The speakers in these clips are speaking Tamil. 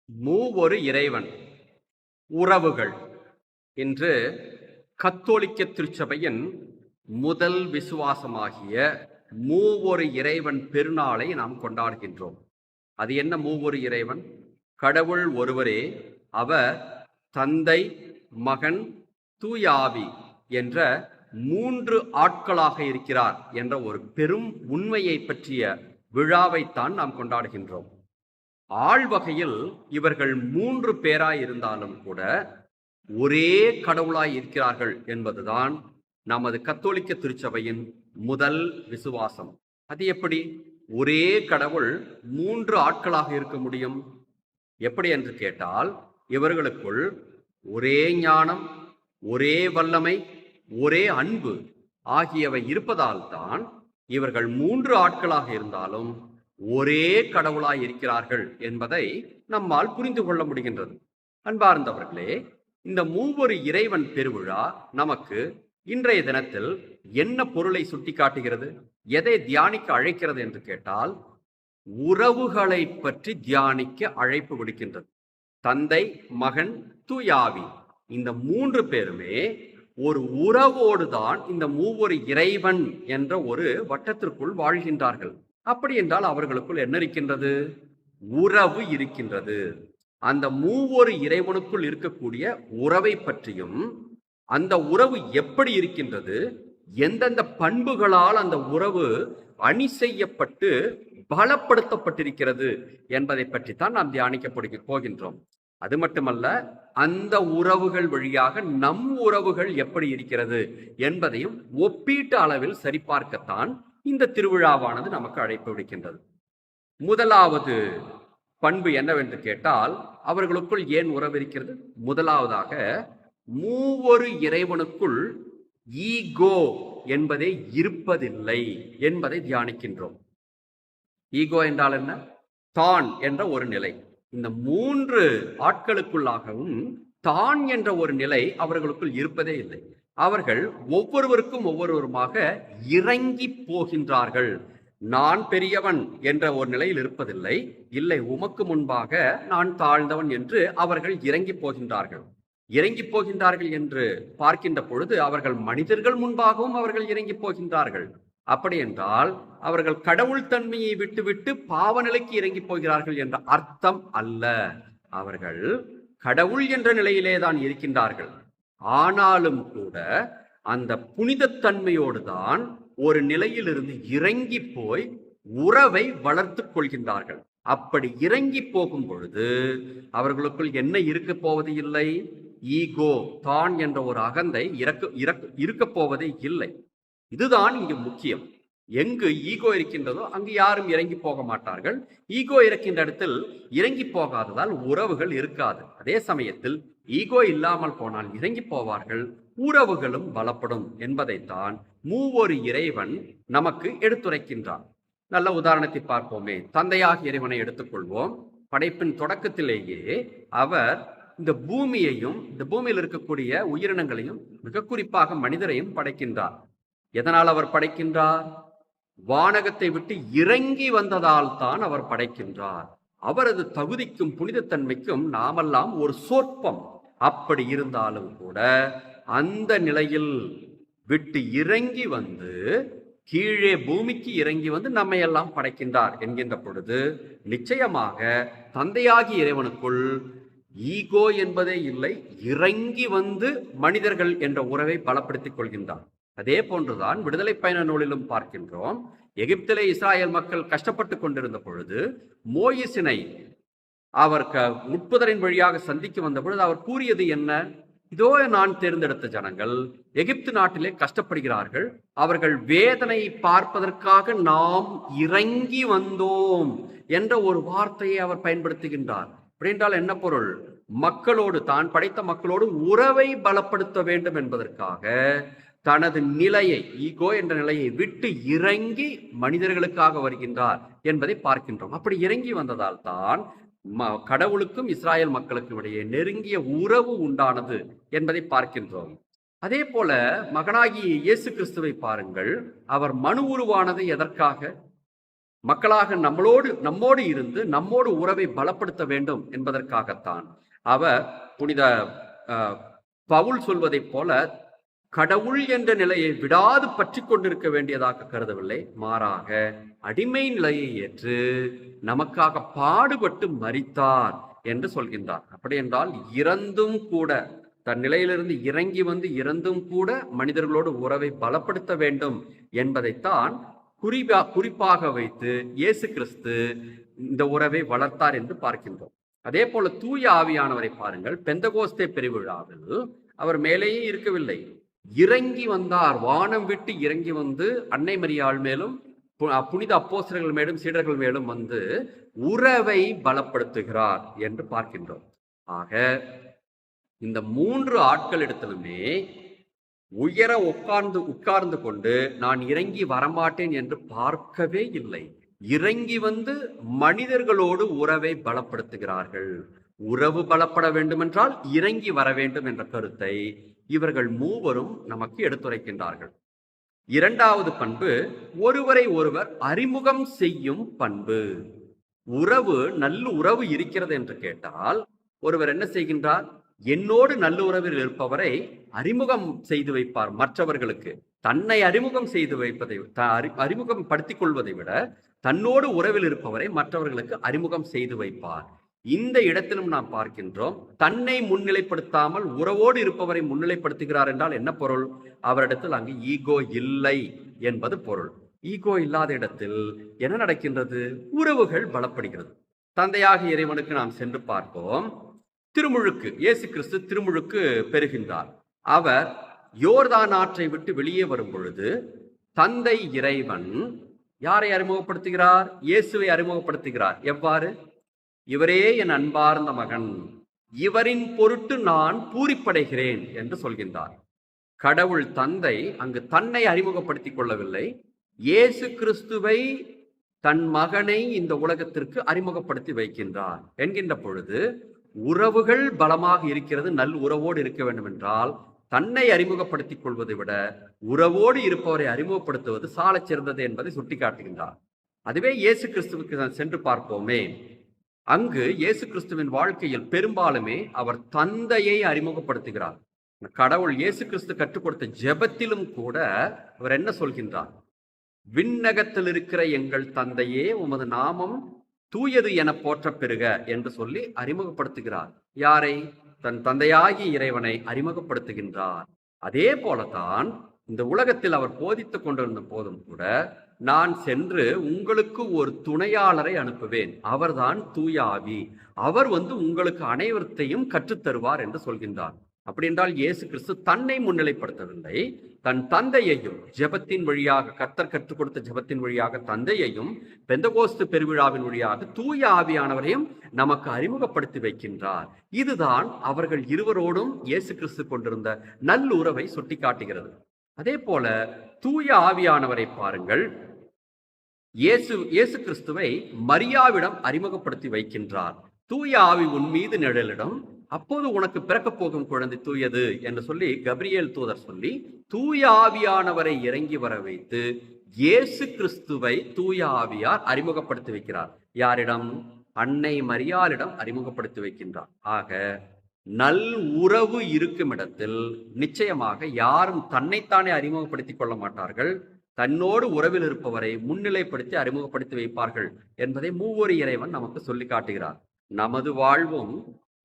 மூவொரு இறைவன் உறவுகள் என்று கத்தோலிக்க திருச்சபையின் முதல் விசுவாசமாகிய மூவொரு இறைவன் பெருநாளை நாம் கொண்டாடுகின்றோம். அது என்ன மூவொரு இறைவன்? கடவுள் ஒருவரே, அவர் தந்தை, மகன், தூய ஆவி என்ற மூன்று ஆட்களாக இருக்கிறார் என்ற ஒரு பெரும் உண்மையை பற்றிய விழாவைத்தான் நாம் கொண்டாடுகின்றோம். ஆழ்வகையில் இவர்கள் மூன்று பேராய் இருந்தாலும் கூட ஒரே கடவுளாய் இருக்கிறார்கள் என்பதுதான் நமது கத்தோலிக்க திருச்சபையின் முதல் விசுவாசம். அது எப்படி ஒரே கடவுள் மூன்று ஆட்களாக இருக்க முடியும்? எப்படி என்று கேட்டால், இவர்களுக்குள் ஒரே ஞானம், ஒரே வல்லமை, ஒரே அன்பு ஆகியவை இருப்பதால் தான் இவர்கள் மூன்று ஆட்களாக இருந்தாலும் ஒரே கடவுளாய் இருக்கிறார்கள் என்பதை நம்மால் புரிந்து கொள்ள முடிகின்றது. அன்பார்ந்தவர்களே, இந்த மூவொரு இறைவன் பெருவிழா நமக்கு இன்றைய தினத்தில் என்ன பொருளை சுட்டிக்காட்டுகிறது, எதை தியானிக்க அழைக்கிறது என்று கேட்டால், உறவுகளை பற்றி தியானிக்க அழைப்பு விடுக்கின்றது. தந்தை, மகன், தூய ஆவி இந்த மூன்று பேருமே ஒரு உறவோடு தான் இந்த மூவொரு இறைவன் என்ற ஒரு வட்டத்திற்குள் வாழ்கின்றார்கள். அப்படி என்றால் அவர்களுக்குள் என்ன இருக்கின்றது? உறவு இருக்கின்றது. அந்த மூவொரு இறைவனுக்குள் இருக்கக்கூடிய உறவை பற்றியும், அந்த உறவு எப்படி இருக்கின்றது, எந்தெந்த பண்புகளால் அந்த உறவு அணி செய்யப்பட்டு பலப்படுத்தப்பட்டிருக்கிறது என்பதை பற்றித்தான் நாம் தியானிக்க போகின்றோம். அது மட்டுமல்ல, அந்த உறவுகள் வழியாக நம் உறவுகள் எப்படி இருக்கிறது என்பதையும் ஒப்பீட்டு அளவில் சரிபார்க்கத்தான் இந்த திருவிழாவானது நமக்கு அழைப்பு விடுக்கின்றது. முதலாவது பண்பு என்னவென்று கேட்டால், அவர்களுக்குள் ஏன் உறவு இருக்கிறது? முதலாவதாக, மூவொரு இறைவனுக்குள் ஈகோ என்பதே இருப்பதில்லை என்பதை தியானிக்கின்றோம். ஈகோ என்றால் என்ன? தான் என்ற ஒரு நிலை. இந்த மூன்று ஆட்களுக்குள்ளாகவும் தான் என்ற ஒரு நிலை அவர்களுக்குள் இருப்பதே இல்லை. அவர்கள் ஒவ்வொருவருமாக இறங்கி போகின்றார்கள். நான் பெரியவன் என்ற ஒரு நிலையில் இருப்பதில்லை. இல்லை, உமக்கு முன்பாக நான் தாழ்ந்தவன் என்று அவர்கள் இறங்கி போகின்றார்கள். இறங்கி போகின்றார்கள் என்று பார்க்கின்ற பொழுது அவர்கள் மனிதர்கள் முன்பாகவும் அவர்கள் இறங்கி போகின்றார்கள். அப்படி என்றால் அவர்கள் கடவுள் தன்மையை விட்டுவிட்டு பாவநிலைக்கு இறங்கி போகிறார்கள் என்ற அர்த்தம் அல்ல. அவர்கள் கடவுள் என்ற நிலையிலே தான் இருக்கின்றார்கள். ஆனாலும் கூட அந்த புனிதத்தன்மையோடு தான் ஒரு நிலையிலிருந்து இறங்கி போய் உறவை வளர்த்து கொள்கின்றார்கள். அப்படி இறங்கி போகும் பொழுது அவர்களுக்குள் என்ன இருக்க போவது இல்லை? ஈகோ, தான் என்ற ஒரு அகந்தை இருக்க போவதே இல்லை. இதுதான் இங்கு முக்கியம். எங்கு ஈகோ இருக்கின்றதோ அங்கு யாரும் இறங்கி போக மாட்டார்கள். ஈகோ இருக்கின்ற இடத்தில் இறங்கி போகாததால் உறவுகள் இருக்காது. அதே சமயத்தில் ஈகோ இல்லாமல் போனால் இறங்கி போவார்கள், உறவுகளும் பலப்படும் என்பதைத்தான் மூவொரு இறைவன் நமக்கு எடுத்துரைக்கின்றார். நல்ல உதாரணத்தை பார்ப்போமே. தந்தையாக இறைவனை எடுத்துக்கொள்வோம். படைப்பின் தொடக்கத்திலேயே அவர் இந்த பூமியையும் இந்த பூமியில் இருக்கக்கூடிய உயிரினங்களையும் மிக குறிப்பாக மனிதரையும் படைக்கின்றார். எதனால் அவர் படைக்கின்றார்? வானகத்தை விட்டு இறங்கி வந்ததால் தான் அவர் படைக்கின்றார். அவரது தகுதிக்கும் புனிதத்தன்மைக்கும் நாமெல்லாம் ஒரு சொற்பம். அப்படி இருந்தாலும் கூட அந்த நிலையில் விட்டு இறங்கி வந்து கீழே பூமிக்கு இறங்கி வந்து நம்மை எல்லாம் படைக்கின்றார் என்கின்ற பொழுது நிச்சயமாக தந்தையாகி இறைவனுக்குள் ஈகோ என்பதே இல்லை. இறங்கி வந்து மனிதர்கள் என்ற உறவை பலப்படுத்திக் கொள்கின்றார். அதே போன்றுதான் விடுதலை பயண நூலிலும் பார்க்கின்றோம். எகிப்திலே இஸ்ராயல் மக்கள் கஷ்டப்பட்டு கொண்டிருந்த பொழுது மோயிசினை அவர் முட்புதரின் வழியாக சந்திக்க வந்த பொழுது அவர் கூறியது என்ன? இதோ நான் தேர்ந்தெடுத்த ஜனங்கள் எகிப்து நாட்டிலே கஷ்டப்படுகிறார்கள், அவர்கள் வேதனை பார்ப்பதற்காக நாம் இறங்கி வந்தோம் என்ற ஒரு வார்த்தையை அவர் பயன்படுத்துகின்றார். அப்படி என்றால் என்ன பொருள்? மக்களோடு, தான் படைத்த மக்களோடு உறவை பலப்படுத்த வேண்டும் என்பதற்காக தனது நிலையை, ஈகோ என்ற நிலையை விட்டு இறங்கி மனிதர்களுக்காக வருகின்றார் என்பதை பார்க்கின்றோம். அப்படி இறங்கி வந்ததால் தான் கடவுளுக்கும் இஸ்ராயல் மக்களுக்கும் இடையே நெருங்கிய உறவு உண்டானது என்பதை பார்க்கின்றோம். அதே போல மகனாகிய இயேசு கிறிஸ்துவை பாருங்கள். அவர் மனு உருவானது எதற்காக? மக்களாக நம்மோடு இருந்து நம்மோடு உறவை பலப்படுத்த வேண்டும் என்பதற்காகத்தான் அவர் புனித பவுல் சொல்வதைப் போல கடவுள் என்ற நிலையை விடாது பற்றி கொண்டிருக்க வேண்டியதாக கருதவில்லை. மாறாக அடிமை நிலையை ஏற்று நமக்காக பாடுபட்டு மரித்தார் என்று சொல்கின்றார். அப்படி என்றால் இறந்தும் கூட, தன் நிலையிலிருந்து இறங்கி வந்து இறந்தும் கூட மனிதர்களோடு உறவை பலப்படுத்த வேண்டும் என்பதைத்தான் குறிப்பாக வைத்து இயேசு கிறிஸ்து இந்த உறவை வளர்த்தார் என்று பார்க்கின்றோம். அதே போல தூய ஆவியானவரை பாருங்கள். பெந்தகோஸ்தே பெருவிழாவில் அவர் மேலேயே இருக்கவில்லை, இறங்கி வந்தார். வானம் விட்டு இறங்கி வந்து அன்னை மரியாள் மேலும் புனித அப்போஸ்தலர்கள் மேலும் சீடர்கள் மேலும் வந்து உறவை பலப்படுத்துகிறார் என்று பார்க்கின்றோம். ஆக இந்த 3 ஆட்களிடத்திலுமே உயர உட்கார்ந்து கொண்டு நான் இறங்கி வரமாட்டேன் என்று பார்க்கவே இல்லை. இறங்கி வந்து மனிதர்களோடு உறவை பலப்படுத்துகிறார்கள். உறவு பலப்பட வேண்டுமென்றால் இறங்கி வர வேண்டும் என்ற கருத்தை இவர்கள் மூவரும் நமக்கு எடுத்துரைக்கின்றார்கள். 2வது பண்பு ஒருவரை ஒருவர் அறிமுகம் செய்யும் பண்பு. நல்ல உறவு இருக்கிறது என்று கேட்டால் ஒருவர் என்ன செய்கின்றார்? என்னோடு நல்ல உறவில் இருப்பவரை அறிமுகம் செய்து வைப்பார். மற்றவர்களுக்கு தன்னை அறிமுகம் செய்து வைப்பதை அறிமுகப்படுத்திக் கொள்வதை விட தன்னோடு உறவில் இருப்பவரை மற்றவர்களுக்கு அறிமுகம் செய்து வைப்பார். இந்த இடத்திலும் நாம் பார்க்கின்றோம், தன்னை முன்னிலைப்படுத்தாமல் உறவோடு இருப்பவரை முன்னிலைப்படுத்துகிறார் என்றால் என்ன பொருள்? அவரிடத்தில் அங்கு ஈகோ இல்லை என்பது பொருள். ஈகோ இல்லாத இடத்தில் என்ன நடக்கின்றது? உறவுகள் பலப்படுகிறது. தந்தையாக இறைவனுக்கு நாம் சென்று பார்ப்போம். திருமுழுக்கு, இயேசு கிறிஸ்து திருமுழுக்கு பெறுகின்றார். அவர் யோர்தான் ஆற்றை விட்டு வெளியே வரும் பொழுது தந்தை இறைவன் யாரை அறிமுகப்படுத்துகிறார்? இயேசுவை அறிமுகப்படுத்துகிறார். எவ்வாறு? இவரே என் அன்பார்ந்த மகன், இவரின் பொருட்டு நான் பூரிப்படைகிறேன் என்று சொல்கின்றார். கடவுள் தந்தை அங்கு தன்னை அறிமுகப்படுத்திக் கொள்ளவில்லை, இயேசு கிறிஸ்துவை தன் மகனை இந்த உலகத்திற்கு அறிமுகப்படுத்தி வைக்கின்றார் என்கின்ற பொழுது உறவுகள் பலமாக இருக்கிறது. நல் உறவோடு இருக்க வேண்டும் என்றால் தன்னை அறிமுகப்படுத்திக் கொள்வதை விட உறவோடு இருப்பவரை அறிமுகப்படுத்துவது சாலச் சிறந்தது என்பதை சுட்டிக்காட்டுகின்றார். அதுவே இயேசு கிறிஸ்துவுக்கு சென்று பார்ப்போமே. அங்கு இயேசு கிறிஸ்துவின் வாழ்க்கையில் பெரும்பாலுமே அவர் தந்தையை அறிமுகப்படுத்துகிறார். கடவுள் இயேசு கிறிஸ்து கற்றுக் கொடுத்த ஜெபத்திலும் கூட அவர் என்ன சொல்கின்றார்? விண்ணகத்தில் இருக்கிற எங்கள் தந்தையே, உமது நாமம் தூயது என போற்ற பெறுக என்று சொல்லி அறிமுகப்படுத்துகிறார். யாரை? தன் தந்தையாகிய இறைவனை அறிமுகப்படுத்துகின்றார். அதே போலதான் இந்த உலகத்தில் அவர் போதித்துக் கொண்டிருந்த போதும் கூட, நான் சென்று உங்களுக்கு ஒரு துணையாளரை அனுப்புவேன், அவர்தான் தூய ஆவி, அவர் உங்களுக்கு அனைவரையும் கற்றுத்தருவார் என்று சொல்கின்றார். அப்படி என்றால் இயேசு கிறிஸ்து தன்னை முன்னிலைப்படுத்தவில்லை, தன் தந்தையையும் ஜெபத்தின் வழியாக, கர்த்தர் கற்றுக் கொடுத்த ஜெபத்தின் வழியாக தந்தையையும் பெந்தகோஸ்து பெருவிழாவின் வழியாக தூய ஆவியானவரையும் நமக்கு அறிமுகப்படுத்தி வைக்கின்றார். இதுதான் அவர்கள் இருவரோடும் இயேசு கிறிஸ்து கொண்டிருந்த நல்லுறவை சுட்டிக்காட்டுகிறது. அதே போல தூய ஆவியானவரை பாருங்கள். இயேசு கிறிஸ்துவை மரியாவிடம் அறிமுகப்படுத்தி வைக்கின்றார். தூய ஆவி உன் மீது நிழலிடம், அப்போது உனக்கு பிறக்கப் போகும் குழந்தை தூயது என்று சொல்லி கபிரியேல் தூதர் சொல்லி தூய ஆவியானவரை இறங்கி வர வைத்து இயேசு கிறிஸ்துவை தூய ஆவியார் அறிமுகப்படுத்தி வைக்கிறார். யாரிடம்? அன்னை மரியாளிடம் அறிமுகப்படுத்தி வைக்கின்றார். ஆக நல் உறவு இருக்கும் இடத்தில் நிச்சயமாக யாரும் தன்னைத்தானே அறிமுகப்படுத்திக் கொள்ள மாட்டார்கள், தன்னோடு உறவில் இருப்பவரை முன்னிலைப்படுத்தி அறிமுகப்படுத்தி வைப்பார்கள் என்பதை மூவொரு இறைவன் நமக்கு சொல்லி காட்டுகிறார். நமது வாழ்வும்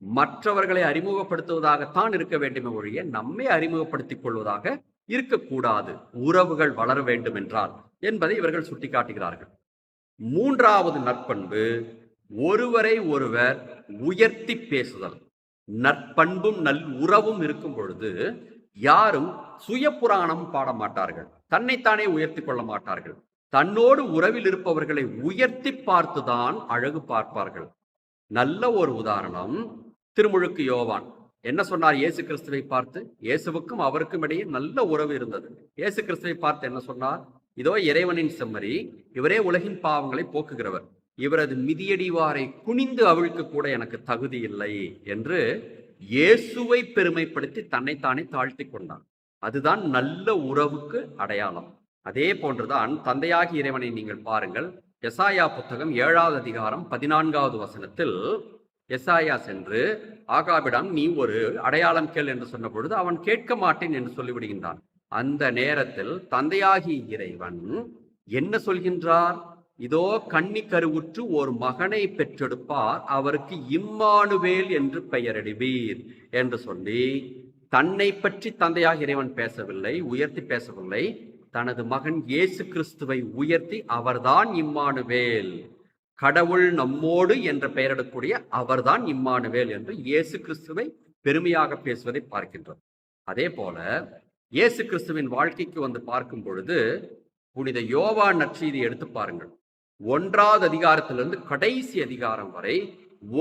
மற்றவர்களை அறிமுகப்படுத்துவதாகத்தான் இருக்க வேண்டுமே ஒழிய நம்மை அறிமுகப்படுத்திக் கொள்வதாக இருக்கக்கூடாது, உறவுகள் வளர வேண்டும் என்றால் என்பதை இவர்கள் சுட்டிக்காட்டுகிறார்கள். 3வது நற்பண்பு ஒருவரை ஒருவர் உயர்த்தி பேசுதல். நற்பண்பும் நல் உறவும் இருக்கும் பொழுது யாரும் சுய புராணம் பாட மாட்டார்கள், தன்னைத்தானே உயர்த்தி கொள்ள மாட்டார்கள். தன்னோடு உறவில் இருப்பவர்களை உயர்த்தி பார்த்துதான் அழகு பார்ப்பார்கள். நல்ல ஒரு உதாரணம் திருமுழுக்கு யோவான். என்ன சொன்னார் இயேசு கிறிஸ்துவை பார்த்து? இயேசுவுக்கும் அவருக்கும் இடையே நல்ல உறவு இருந்தது. இயேசு கிறிஸ்துவை பார்த்து என்ன சொன்னார்? இதோ இறைவனின் செம்மறி, இவரே உலகின் பாவங்களை போக்குகிறவர், இவரது மிதியடிவாரை குனிந்து அவிழ்க்க கூட எனக்கு தகுதி இல்லை என்று இயேசுவை பெருமைப்படுத்தி தன்னைத்தானே தாழ்த்தி கொண்டான். அதுதான் நல்ல உறவுக்கு அடையாளம். அதே போன்றுதான் தந்தையாகி இறைவனை நீங்கள் பாருங்கள். எசாயா புத்தகம் 7வது அதிகாரம் 14வது வசனத்தில் எசாயா சென்று ஆகாபிடம் நீ ஒரு அடையாளம் கேள் என்று சொன்ன பொழுது அவன் கேட்க மாட்டேன் என்று சொல்லிவிடுகின்றான். அந்த நேரத்தில் தந்தையாகி இறைவன் என்ன சொல்கின்றார்? இதோ கன்னி கருவுற்று ஒரு மகனை பெற்றெடுப்பார், அவருக்கு இம்மானுவேல் என்று பெயரிடுவீர் என்று சொல்லி தன்னை பற்றி தந்தையாக இறைவன் பேசவில்லை, உயர்த்தி பேசவில்லை. தனது மகன் இயேசு கிறிஸ்துவை உயர்த்தி அவர்தான் இம்மானுவேல், கடவுள் நம்மோடு என்ற பெயரிடக்கூடிய அவர்தான் இம்மானுவேல் என்று இயேசு கிறிஸ்துவை பெருமையாக பேசுவதை பார்க்கின்றோம். அதே போல இயேசு கிறிஸ்துவின் வாழ்க்கைக்கு வந்து பார்க்கும் பொழுது புனித யோவான் நற்செய்தி எடுத்து பாருங்கள். 1வது அதிகாரத்திலிருந்து கடைசி அதிகாரம் வரை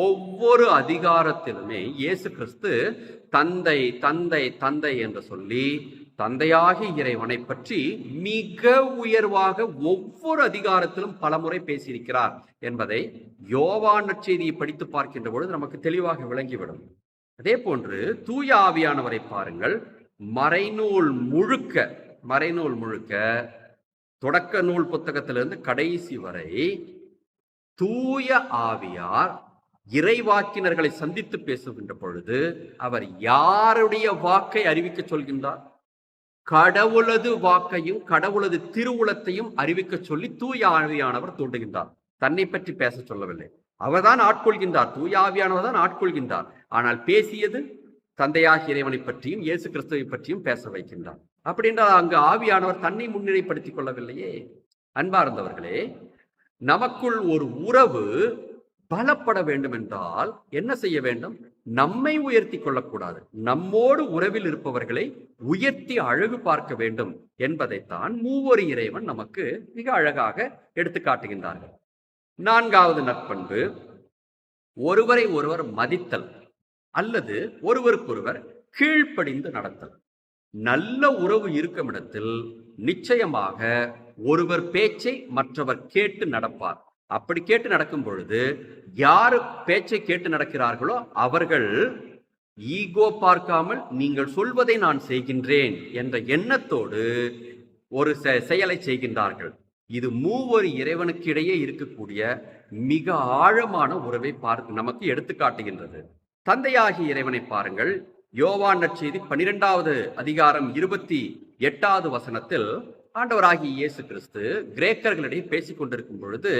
ஒவ்வொரு அதிகாரத்திலுமே இயேசு கிறிஸ்து தந்தை தந்தை தந்தை என்று சொல்லி தந்தையாகி இறைவனை பற்றி மிக உயர்வாக ஒவ்வொரு அதிகாரத்திலும் பலமுறை பேசியிருக்கிறார் என்பதை யோவான் நற்செய்தியை படித்து பார்க்கின்ற பொழுது நமக்கு தெளிவாக விளங்கிவிடும். அதே போன்று தூய ஆவியானவரை பாருங்கள். மறைநூல் முழுக்க தொடக்க நூல் புத்தகத்திலிருந்து கடைசி வரை தூய ஆவியார் இறைவாக்கினர்களை சந்தித்து பேசுகின்ற பொழுது அவர் யாருடைய வாக்கை அறிவிக்க சொல்கின்றார்? கடவுளது வாக்கையும் கடவுளது திருவுளத்தையும் அறிவிக்க சொல்லி தூய ஆவியானவர் தூண்டுகின்றார். தன்னை பற்றி பேச சொல்லவில்லை. அவர்தான் ஆட்கொள்கின்றார், தூய ஆவியானவர் தான் ஆட்கொள்கின்றார். ஆனால் பேசியது தந்தையாகிய இறைவனை பற்றியும் இயேசு கிறிஸ்துவை பற்றியும் பேச வைக்கின்றார். அப்படி என்றால் அங்கு ஆவியானவர் தன்னை முன்னிலைப்படுத்திக் கொள்ளவில்லையே. அன்பார்ந்தவர்களே, நமக்குள் ஒரு உறவு பலப்பட வேண்டும் என்றால் என்ன செய்ய வேண்டும்? நம்மை உயர்த்தி கொள்ளக்கூடாது, நம்மோடு உறவில் இருப்பவர்களை உயர்த்தி அழகு பார்க்க வேண்டும் என்பதைத்தான் மூவொரு இறைவன் நமக்கு மிக அழகாக எடுத்து காட்டுகின்றார்கள். 4வது நற்பண்பு ஒருவரை ஒருவர் மதித்தல் அல்லது ஒருவருக்கொருவர் கீழ்ப்படிந்து நடத்தல். நல்ல உறவு இருக்கும் இடத்தில் நிச்சயமாக ஒருவர் பேச்சை மற்றவர் கேட்டு நடப்பார். அப்படி கேட்டு நடக்கும் பொழுது யார் பேச்சை கேட்டு நடக்கிறார்களோ அவர்கள் ஈகோ பார்க்காமல் நீங்கள் சொல்வதை நான் செய்கின்றேன் என்ற எண்ணத்தோடு ஒரு செயலை செய்கின்றார்கள். இது மூவொரு இறைவனுக்கு இடையே இருக்கக்கூடிய மிக ஆழமான உறவை நமக்கு எடுத்து காட்டுகின்றது. தந்தையாகிய இறைவனை பாருங்கள். யோவான் நற்செய்தி 12வது அதிகாரம் 28வது வசனத்தில் ஆண்டவராகிய இயேசு கிறிஸ்து கிரேக்கர்களிடையே பேசிக் கொண்டிருக்கும் பொழுது,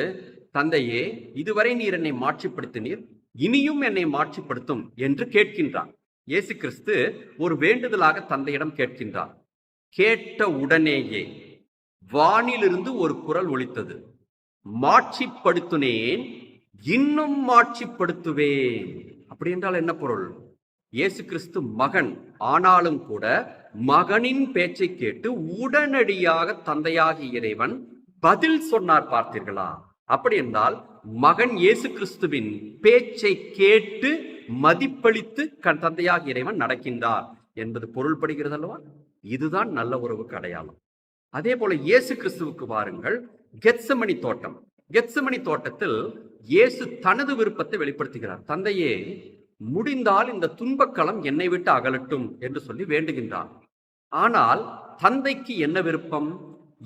தந்தையே, இதுவரை நீர் என்னை மாட்சிப்படுத்தினீர், இனியும் என்னை மாட்சிப்படுத்தும் என்று கேட்கின்றார். இயேசு கிறிஸ்து ஒரு வேண்டுதலாக தந்தையிடம் கேட்கின்றார். கேட்ட உடனேயே வானிலிருந்து ஒரு குரல் ஒலித்தது, மாட்சிப்படுத்தினேன், இன்னும் மாட்சிப்படுத்துவேன். அப்படி என்றால் என்ன பொருள்? இயேசு கிறிஸ்து மகன் ஆனாலும் கூட மகனின் பேச்சை கேட்டு உடனடியாக தந்தையாகிய இறைவன் பதில் சொன்னார். பார்த்தீர்களா? அப்படி என்றால் மகன் இயேசு கிறிஸ்துவின் பேச்சை கேட்டு மதிப்பளித்து தந்தையாகிய இறைவன் நடக்கின்றார் என்பது பொருள்படுகிறது அல்லவா? இதுதான் நல்ல உறவுக்கு அடையாளம். அதே போல இயேசு கிறிஸ்துவுக்கு பாருங்கள். கெத்செமனி தோட்டத்தில் இயேசு தனது விருப்பத்தை வெளிப்படுத்துகிறார். தந்தையே, முடிந்தால் இந்த துன்பக்களம் என்னை விட்டு அகலட்டும் என்று சொல்லி வேண்டுகின்றார். ஆனால் தந்தைக்கு என்ன விருப்பம்?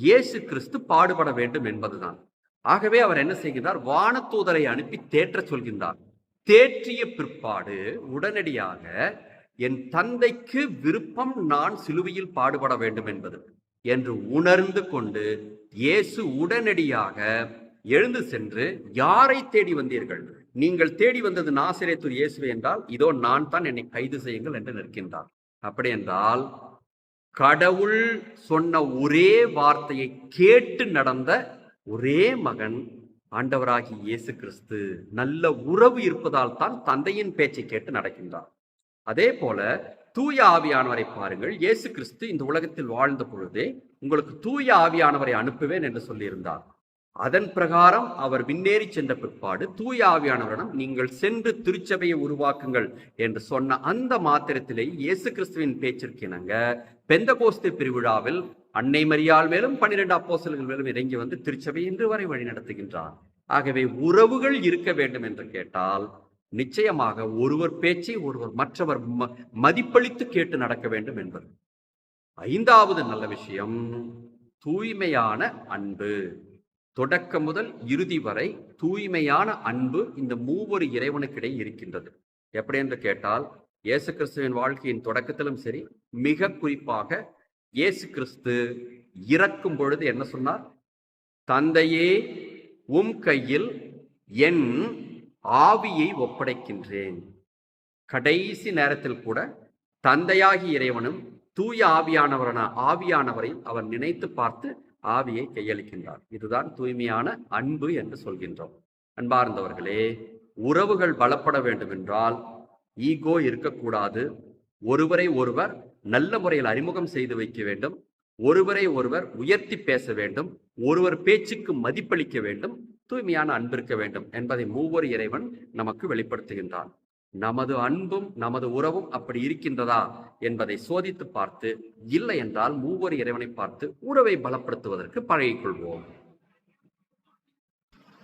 இயேசு கிறிஸ்து பாடுபட வேண்டும் என்பதுதான். ஆகவே அவர் என்ன செய்கின்றார்? வானதூதரை அனுப்பி தேற்ற சொல்கின்றார். தேற்றிய பிற்பாடு உடனடியாக என் தந்தைக்கு விருப்பம் நான் சிலுவையில் பாடுபட வேண்டும் என்பது என்று உணர்ந்து கொண்டு இயேசு உடனடியாக எழுந்து சென்று, யாரை தேடி வந்தீர்கள்? நீங்கள் தேடி வந்தது நாசரேத்து இயேசுவை என்றால் இதோ நான் தான், என்னை கைது செய்யுங்கள் என்று நிற்கின்றார். அப்படி என்றால் கடவுள் சொன்ன ஒரே வார்த்தையை கேட்டு நடந்த ஒரே மகன் ஆண்டவராகி இயேசு கிறிஸ்து. நல்ல உறவு இருப்பதால் தான் தந்தையின் பேச்சை கேட்டு நடக்கின்றார். அதே போல தூய ஆவியானவரை பாருங்கள். இயேசு கிறிஸ்து இந்த உலகத்தில் வாழ்ந்த பொழுதே உங்களுக்கு தூய ஆவியானவரை அனுப்புவேன் என்று சொல்லியிருந்தார். அதன் பிரகாரம் அவர் விண்ணேறி சென்ற பிற்பாடு தூய ஆவியானவரிடம் நீங்கள் சென்று திருச்சபையை உருவாக்குங்கள் என்று சொன்ன அந்த மாத்திரத்திலே இயேசு கிறிஸ்துவின் பேச்சிற்கு இணங்க பெந்தகோஸ்து பெருவிழாவில் அன்னை மரியாள் மேலும் 12 அப்போஸ்தலர்கள் மேலும் இறங்கி வந்து திருச்சபை இன்று வரை வழி நடத்துகின்றார். ஆகவே உறவுகள் இருக்க வேண்டும் என்று கேட்டால் நிச்சயமாக ஒருவர் பேச்சை ஒருவர் மற்றவர் மதிப்பளித்து கேட்டு நடக்க வேண்டும் என்பது. 5வது நல்ல விஷயம் தூய்மையான அன்பு. தொடக்கம் முதல் இறுதி வரை தூய்மையான அன்பு இந்த மூவொரு இறைவனுக்கிடையே இருக்கின்றது. எப்படி என்று கேட்டால், இயேசு கிறிஸ்துவின் வாழ்க்கையின் தொடக்கத்திலும் சரி, மிக குறிப்பாக இயேசு கிறிஸ்து இறக்கும் பொழுது என்ன சொன்னார்? தந்தையே, உம் கையில் என் ஆவியை ஒப்படைக்கின்றேன். கடைசி நேரத்தில் கூட தந்தையாகி இறைவனும் தூய ஆவியானவரை அவர் நினைத்து பார்த்து ஆவியை கையளிக்கின்றார். இதுதான் தூய்மையான அன்பு என்று சொல்கின்றோம். அன்பார்ந்தவர்களே, உறவுகள் பலப்பட வேண்டும் என்றால் ஈகோ இருக்கக்கூடாது. ஒருவரை ஒருவர் நல்ல முறையில் அறிமுகம் செய்து வைக்க வேண்டும். ஒருவரை ஒருவர் உயர்த்தி பேச வேண்டும். ஒருவர் பேச்சுக்கு மதிப்பளிக்க வேண்டும். தூய்மையான அன்பு இருக்க வேண்டும் என்பதை மூவொரு இறைவன் நமக்கு வெளிப்படுத்துகின்றான். நமது அன்பும் நமது உறவும் அப்படி இருக்கின்றதா என்பதை சோதித்து பார்த்து, இல்லை என்றால் மூவொரு இறைவனை பார்த்து உறவை பலப்படுத்துவதற்கு பழகிக்கொள்வோம்.